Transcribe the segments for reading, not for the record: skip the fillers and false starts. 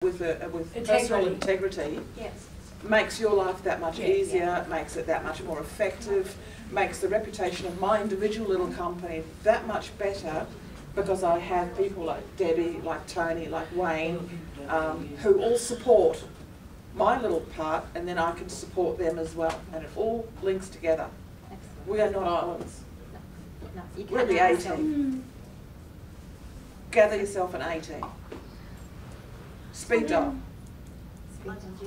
with personal integrity, yes, makes your life that much easier, yeah. makes it that much more effective, makes the reputation of my individual little company that much better, because I have people like Debbie, like Tony, like Wayne, who all support my little part, and then I can support them as well, and it all links together. absolutely. We are not islands. No, you We're the can't A-team. Gather yourself an A-team. Speed dial.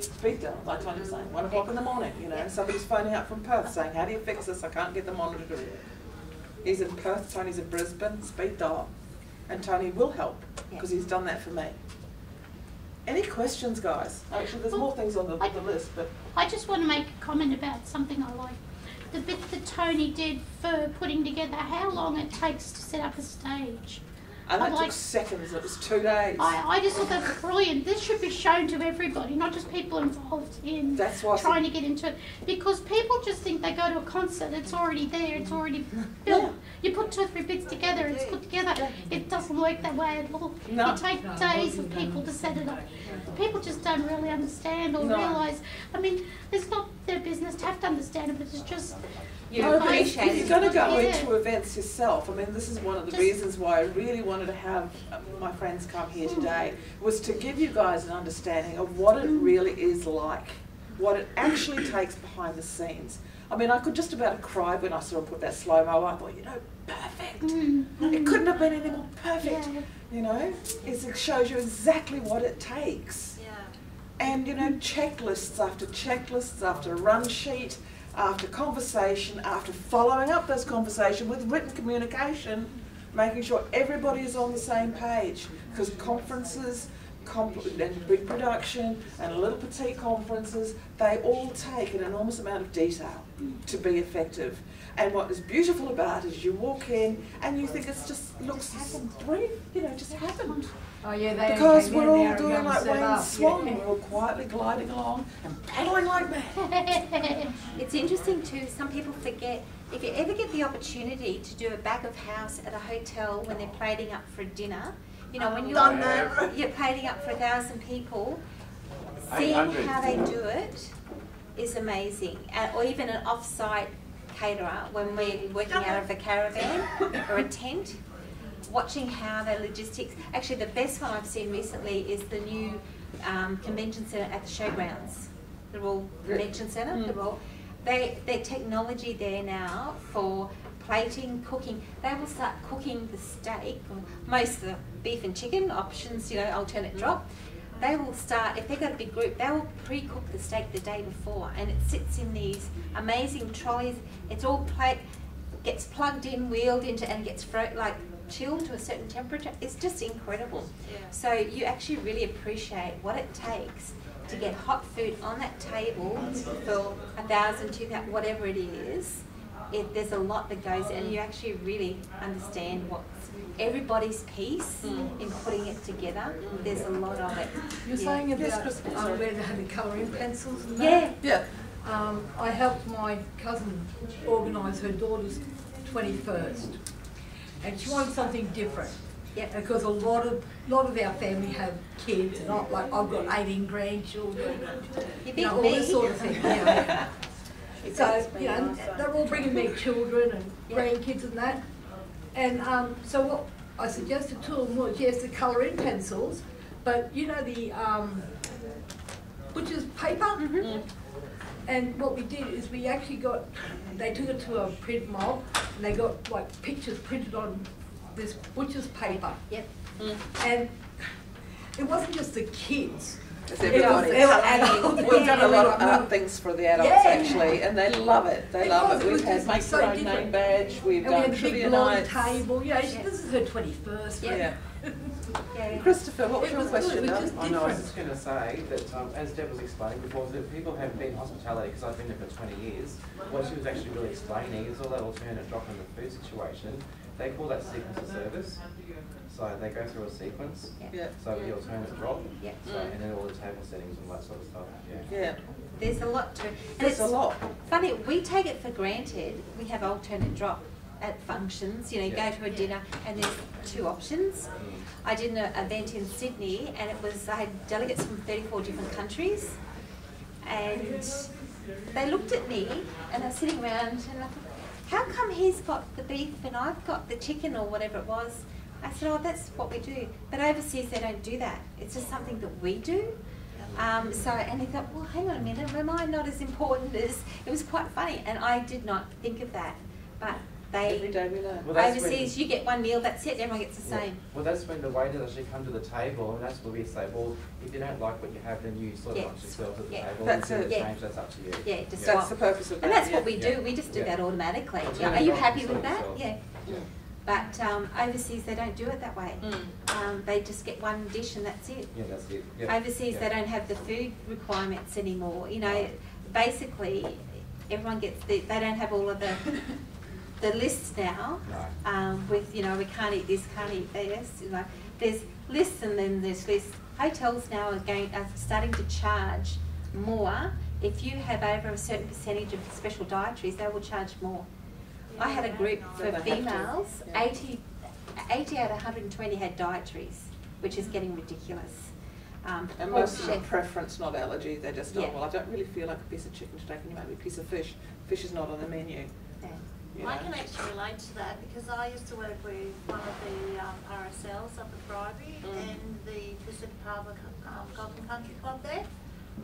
Speed dial, like Tony was saying, 1 o'clock in the morning, you know, somebody's phoning up from Perth saying, how do you fix this? I can't get the monitor. He's in Perth, Tony's in Brisbane, speed dial. And Tony will help, because he's done that for me. Any questions, guys? Actually, there's more things on the list, but... I just want to make a comment about something I like. The bit that Tony did for putting together how long it takes to set up a stage. And that took seconds, it was 2 days. I just thought that was brilliant. This should be shown to everybody, not just people involved in trying to get into it. Because people just think they go to a concert, it's already there, it's already built. Yeah. You put 2 or 3 bits together, it's put together. It doesn't work that way at all. No. It takes days of people to set it up. People just don't really understand or realise. I mean, it's not their business to have to understand it, but it's just... You've got to go into events yourself. I mean, this is one of the reasons why I really wanted to have my friends come here today, was to give you guys an understanding of what it really is like, what it actually takes behind the scenes. I mean, I could just about cry when I saw him put that slow-mo. I thought, you know, perfect. It couldn't have been any more perfect. You know, it shows you exactly what it takes. And, you know, checklists after run sheet, after conversation, after following up those conversations with written communication, making sure everybody is on the same page. Because conferences, and big production, and little petite conferences, they all take an enormous amount of detail to be effective. And what is beautiful about it is you walk in and you think it's just looks just happened. Oh yeah, they because we're all doing like Wayne's Swan, we're all quietly gliding along and paddling like mad. It's interesting too, some people forget, if you ever get the opportunity to do a back of house at a hotel when they're plating up for dinner, you know, when you're plating up for 1,000 people, seeing how they do it is amazing. Or even an off-site caterer when we're working out of a caravan or a tent, watching how their logistics. Actually, the best one I've seen recently is the new convention centre at the showgrounds, the Royal Convention Centre. Their technology there now for plating, cooking. They will start cooking the steak, or most of the beef and chicken options, you know, alternate drop. They will start, if they've got a big group, they will pre-cook the steak the day before, and it sits in these amazing trolleys. It's all gets plugged in, wheeled into, and gets chilled to a certain temperature. It's just incredible. So you actually really appreciate what it takes to get hot food on that table for 1,000, 2,000, whatever it is. There's a lot that goes in, and you actually really understand what's everybody's piece in putting it together. There's a lot of it. You're saying about where they had the colouring pencils and that? Yeah. I helped my cousin organise her daughter's 21st, and she wanted something different. Because a lot of our family have kids, and I've got 18 grandchildren, and all this sort of thing. So, you know, they're all bringing their children and grandkids and that. And so what I suggested to them was, yes, the colour-in pencils, but you know the butcher's paper? And what we did is we actually they took it to a print mob, and they got like pictures printed on this butcher's paper. And it wasn't just the kids. Everybody. We've done a lot of art things for the adults actually, and they love it. They love it. We've had make your own name badge. We've done trivia nights. Table. Yeah, this is her 21st. Christopher, what was your question? I know. I was just going to say that, as Deb was explaining before, that people have been in hospitality, because I've been there for 20 years. What she was actually really explaining is all that alternate drop in the food situation. They call that sequence of service. So they go through a sequence. So the alternate drop. So, and then all the table settings and that sort of stuff. There's a lot to it. There's a lot. Funny, we take it for granted we have alternate drop at functions, you know, you go to a dinner and there's 2 options. I did an event in Sydney and I had delegates from 34 different countries, and they looked at me and they're sitting around and I thought, how come he's got the beef and I've got the chicken or whatever it was? I said, oh, that's what we do. But overseas they don't do that. It's just something that we do. And he thought, well, hang on a minute, am I not as important as... It was quite funny, and I did not think of that. But every day we learn. Well, overseas, you get one meal, that's it, everyone gets the same. Well, that's when the waiters actually come to the table, and that's where we say, well, if you don't like what you have, then you sort of watch yourself at the table. That's it. Change, that's up to you. Yeah, just that's the purpose of that. And that's what we do. We just do that automatically. Are you happy with that? Yeah. But overseas, they don't do it that way. They just get one dish and that's it. Yeah, that's it. Overseas, they don't have the food requirements anymore. You know, basically, everyone gets they don't have all of the lists now. With, you know, we can't eat this, can't eat this. You know, there's lists and then there's lists. Hotels now are starting to charge more. If you have over a certain percentage of special dietaries, they will charge more. I had a group for females, 80 out of 120 had dietaries, which is getting ridiculous. And most of them preference, not allergy. They're just, oh, well, I don't really feel like a piece of chicken today. Can you make me a piece of fish? Fish is not on the menu. You know? I can actually relate to that because I used to work with one of the RSLs up at Priory and the Pacific Harbour Golf and Country Club there.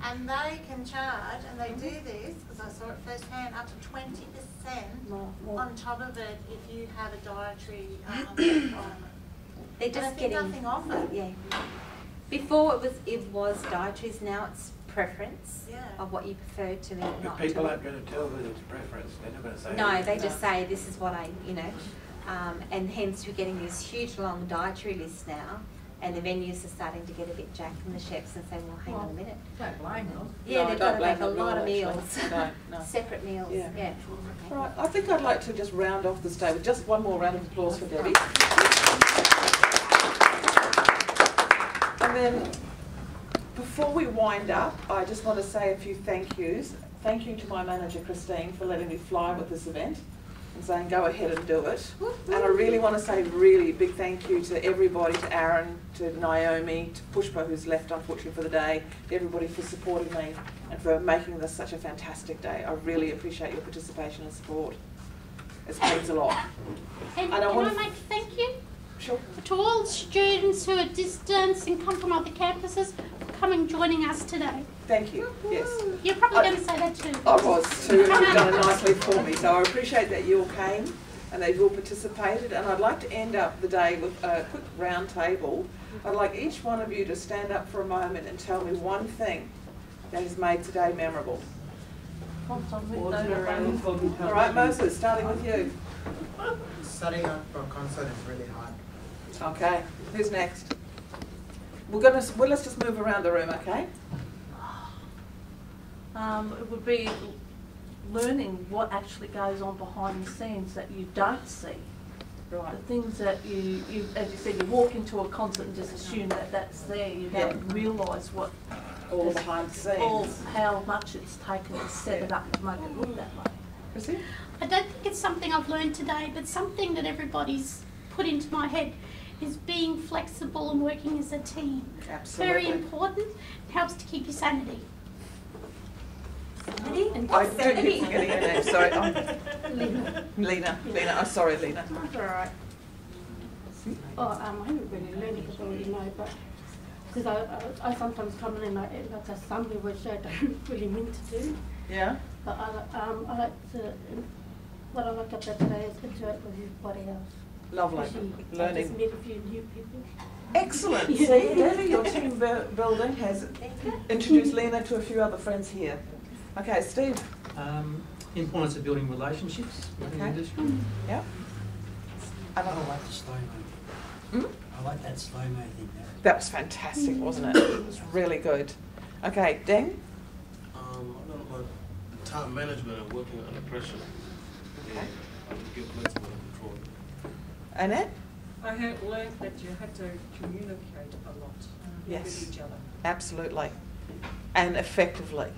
And they can charge, and they do this, because I saw it firsthand, up to 20% more on top of it if you have a dietary requirement. They're just getting nothing off it. Yeah. Before it was dietaries, now it's preference of what you prefer to eat. But people aren't going to tell that it's preference. They're not going to say. No, they just say this is what I, you know, and hence you're getting these huge long dietary lists now. And the venues are starting to get a bit jacked from the chefs and say, well, hang on a minute. Don't blame them. Yeah, no, they've got to make a lot of meals. No. Separate meals. Yeah. Right, I think I'd like to just round off this day with just one more round of applause for Debbie. And then, before we wind up, I just want to say a few thank yous. Thank you to my manager, Christine, for letting me fly with this event and saying go ahead and do it. And I really want to say really big thank you to everybody, to Aaron, to Naomi, to Pushpa, who's left unfortunately for the day, to everybody for supporting me and for making this such a fantastic day. I really appreciate your participation and support. It means a lot. And can I make a thank you? Sure. To all students who are distant and come from other campuses for coming joining us today. Thank you. Yes. You're probably going to say that too. I was too. You've done it nicely for me. So I appreciate that you all came and that you all participated. And I'd like to end up the day with a quick round table. I'd like each one of you to stand up for a moment and tell me one thing that has made today memorable. All right, Moses, starting with you. Setting up for a concert is really hard. Okay. Who's next? Let's just move around the room, okay? It would be learning what actually goes on behind the scenes that you don't see. Right. The things that you, as you said, you walk into a concert and just assume that that's there. You don't realise what all behind the scenes. How much it's taken to set it up to make it look that way. Chrissy? I don't think it's something I've learned today, but something that everybody's put into my head is being flexible and working as a team. Absolutely. Very important. It helps to keep your sanity. I do keep forgetting your name, sorry. Lena. I'm sorry, Lena. That's all right. Oh, I haven't really learned it because I already know, but because I sometimes come in and like a summary which I don't really mean to do. Yeah. But I like to, what I like about today is interact with everybody else. Lovely. Actually, learning. I just met a few new people. Excellent. See, Debbie, your team building has introduced Lena to a few other friends here. Okay, Steve. Importance of building relationships within the industry. Yeah. I like the slow-mo. I like that slow-mo thing there. That was fantastic, wasn't it? It was really good. Okay, Deng? I don't know, time management and working under pressure. Okay. Get flexible and control. Annette? I have learned that you have to communicate a lot with each other. Absolutely. And effectively.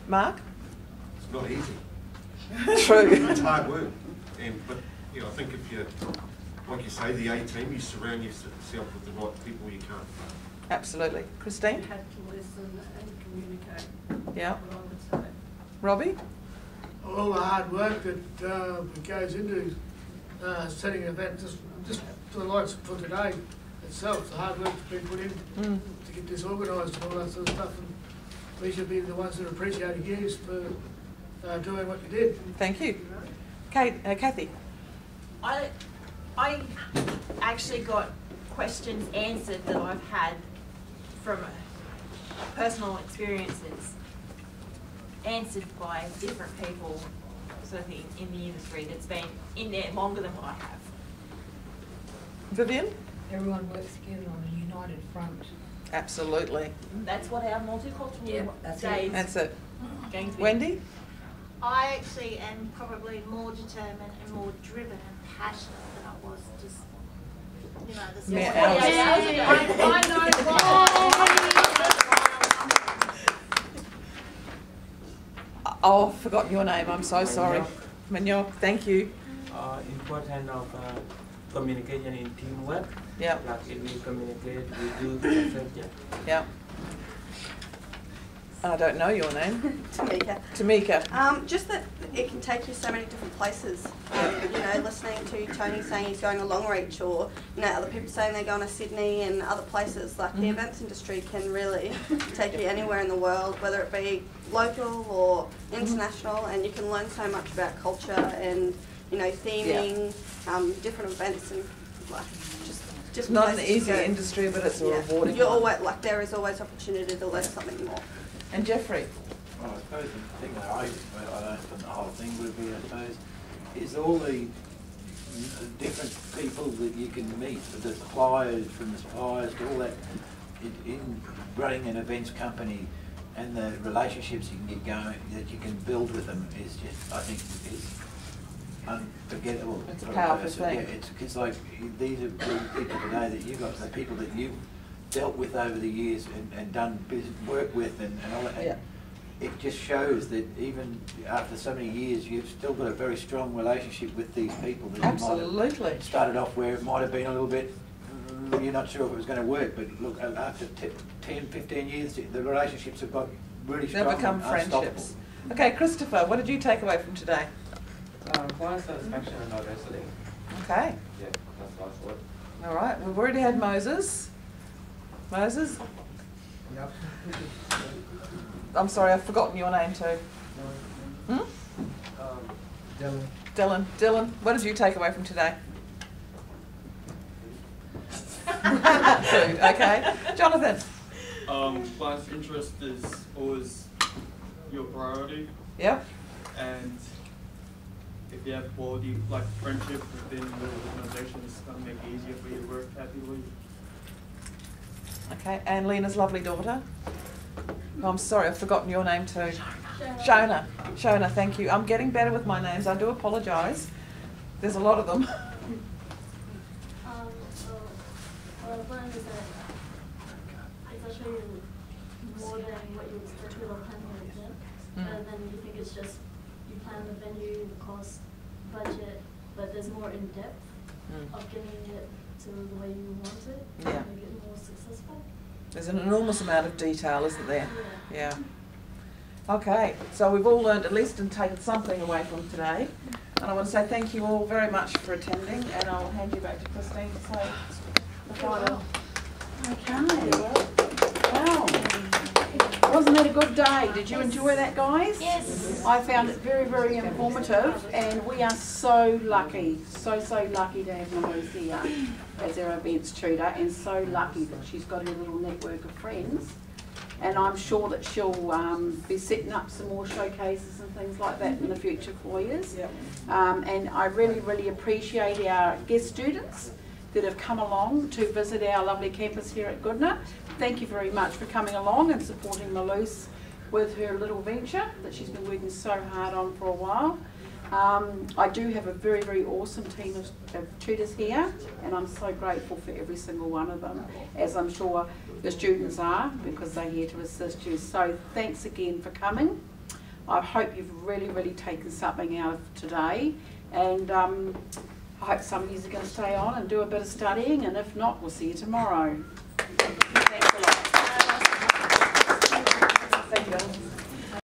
Mark? It's not easy. True. It's hard work. But you know, I think if you, like you say, the A team, you surround yourself with the right people, you can't. Absolutely. Christine? You have to listen and communicate. Yeah. What I would say. Robbie? All the hard work that goes into setting an event, just the likes for today itself, the hard work that's been put in to get this organised and all that sort of stuff. And we should be the ones that are appreciating you for doing what you did. Thank you. Kathy? I actually got questions answered that I've had from personal experiences, answered by different people sort of thing in the industry that's been in there longer than what I have. Vivian? Everyone works together on a united front. Absolutely. That's what our multicultural day That's it. Going to be. Wendy? I actually am probably more determined and more driven and passionate than I was just, you know, this 48 hours ago. I know what. Oh, I've forgotten your name. I'm so sorry. Manok, thank you. Important of communication in teamwork. Yeah. Like if we communicate, we do perfect. Yeah. I don't know your name. Tamika. Tamika. Just that it can take you so many different places. You know, listening to Tony saying he's going to Longreach, or you know, other people saying they're going to Sydney and other places. Like the events industry can really take you anywhere in the world, whether it be local or international, and you can learn so much about culture and you know, theming, different events, and like just not an easy industry, but it's a rewarding. You're always like there is always opportunity to learn something more. And Jeffrey? Well, I suppose the thing that I learned from the whole thing would be, I suppose, is all the different people that you can meet, the suppliers, from the suppliers to all that, in running an events company, and the relationships you can get going, that you can build with them is just, I think, is unforgettable. It's a powerful thing. Yeah, it's like, these are the people today that you got, the people that you've dealt with over the years and done business work with and all that. Yeah. It just shows that even after so many years, you've still got a very strong relationship with these people. That Absolutely. You might have started off where it might have been a little bit, you're not sure if it was going to work, but look, after 10, 15 years, the relationships have got really strong. They've become friendships. Okay, Christopher, what did you take away from today? Client satisfaction and diversity. Okay. Yeah, that's what I thought. All right, we've already had Moses. Moses? Yep. I'm sorry, I've forgotten your name too. Dylan. Dylan, what did you take away from today? Food, okay. Jonathan? Client's interest is always your priority. Yep. And if you have quality, like friendship within the organisation, it's going to make it easier for you to work happily. Okay, and Lena's lovely daughter? Oh, I'm sorry, I've forgotten your name too. Shona. Shona, thank you. I'm getting better with my names. I do apologise. There's a lot of them. What I've learned is that it's actually more than what you expect with a planning an event. Rather than you think it's just you plan the venue, the cost, budget, but there's more in depth of getting it to the way you want it to make it more successful. There's an enormous amount of detail, isn't there? Yeah. Okay, so we've all learned at least and taken something away from today. And I want to say thank you all very much for attending, and I'll hand you back to Christine to say the final. Okay. Wow. Wasn't it a good day? Did you enjoy that, guys? Yes. I found it very, very informative, and we are so lucky, so lucky to have Louise here as our events tutor, and so lucky that she's got her little network of friends. And I'm sure that she'll be setting up some more showcases and things like that in the future for you. Yep. And I really, really appreciate our guest students that have come along to visit our lovely campus here at Goodna. Thank you very much for coming along and supporting Maluse with her little venture that she's been working so hard on for a while. I do have a very, very awesome team of tutors here, and I'm so grateful for every single one of them, as I'm sure the students are, because they're here to assist you. So thanks again for coming. I hope you've really, really taken something out of today, And I hope some of you are going to stay on and do a bit of studying, and if not, we'll see you tomorrow. Thanks a lot. Thank you.